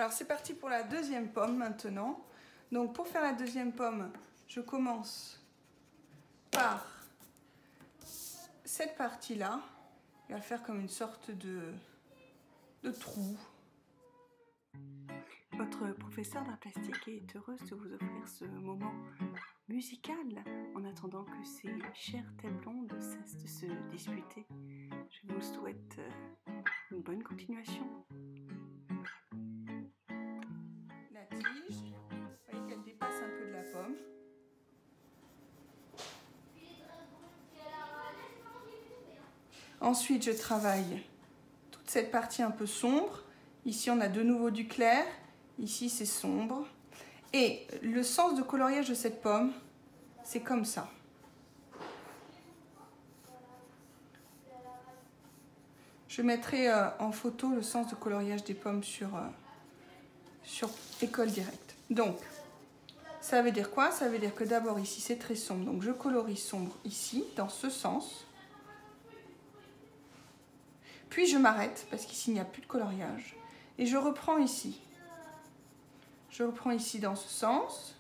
Alors c'est parti pour la deuxième pomme maintenant. Donc pour faire la deuxième pomme, je commence par cette partie-là. Il va faire comme une sorte de trou. Votre professeur d'art plastique est heureuse de vous offrir ce moment musical en attendant que ces chères têtes blondes cessent de se disputer. Je vous souhaite une bonne continuation. La tige, vous voyez qu'elle dépasse un peu de la pomme. Ensuite, je travaille toute cette partie un peu sombre. Ici, on a de nouveau du clair. Ici, c'est sombre. Et le sens de coloriage de cette pomme, c'est comme ça. Je mettrai en photo le sens de coloriage des pommes sur École Directe. Donc, ça veut dire quoi? Ça veut dire que d'abord, ici, c'est très sombre. Donc, je colorie sombre ici, dans ce sens. Puis, je m'arrête, parce qu'ici, il n'y a plus de coloriage. Et je reprends ici. Je reprends ici dans ce sens.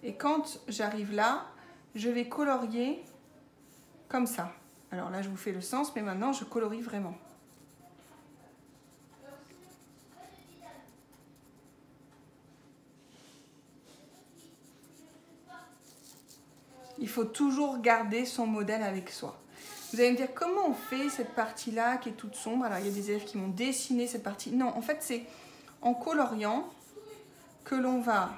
Et quand j'arrive là, je vais colorier comme ça. Alors là, je vous fais le sens, mais maintenant, je colorie vraiment. Il faut toujours garder son modèle avec soi. Vous allez me dire, comment on fait cette partie-là qui est toute sombre? Alors, il y a des élèves qui m'ont dessiné cette partie. Non, en fait, c'est en coloriant que l'on va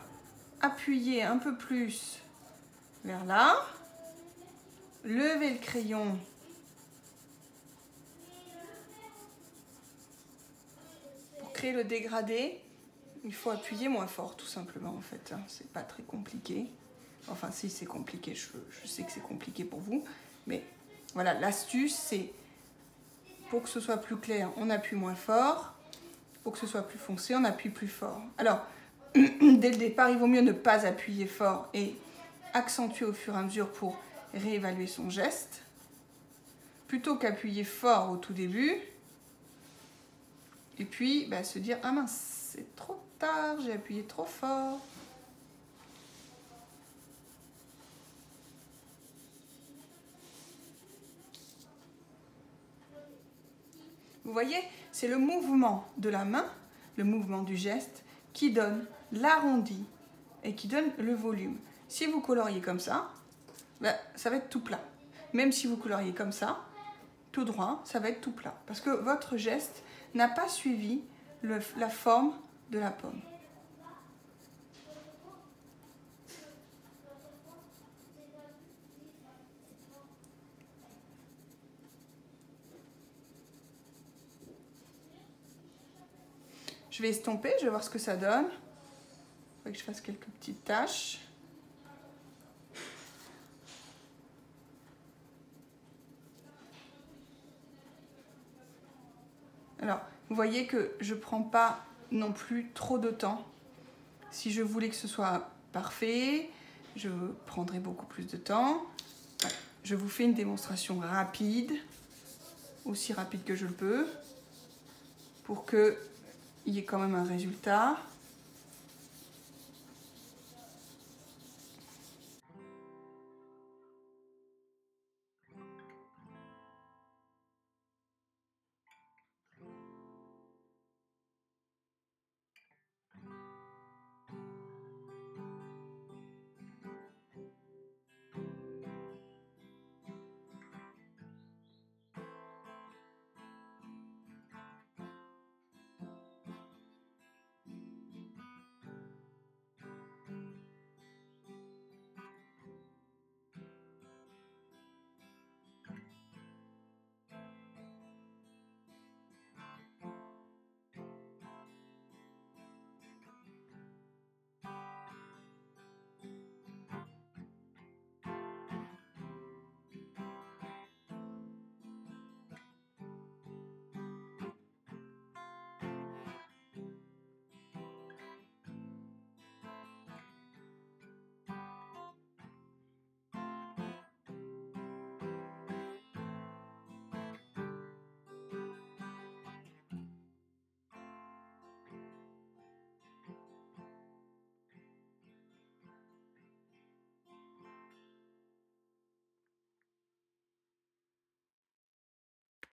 appuyer un peu plus vers là, lever le crayon pour créer le dégradé. Il faut appuyer moins fort, tout simplement, en fait. C'est pas très compliqué. Enfin, si, c'est compliqué. Je sais que c'est compliqué pour vous. Mais voilà, l'astuce, c'est pour que ce soit plus clair, on appuie moins fort. Pour que ce soit plus foncé, on appuie plus fort. Alors, dès le départ, il vaut mieux ne pas appuyer fort et accentuer au fur et à mesure pour réévaluer son geste. Plutôt qu'appuyer fort au tout début. Et puis, se dire, ah mince, c'est trop tard, j'ai appuyé trop fort. Vous voyez, c'est le mouvement de la main, le mouvement du geste, qui donne l'arrondi et qui donne le volume. Si vous coloriez comme ça, ça va être tout plat. Même si vous coloriez comme ça, tout droit, ça va être tout plat. Parce que votre geste n'a pas suivi la forme de la pomme. Je vais estomper, je vais voir ce que ça donne. Il faut que je fasse quelques petites taches. Alors, vous voyez que je ne prends pas non plus trop de temps. Si je voulais que ce soit parfait, je prendrais beaucoup plus de temps. Je vous fais une démonstration rapide, aussi rapide que je le peux, pour qu'il y ait quand même un résultat.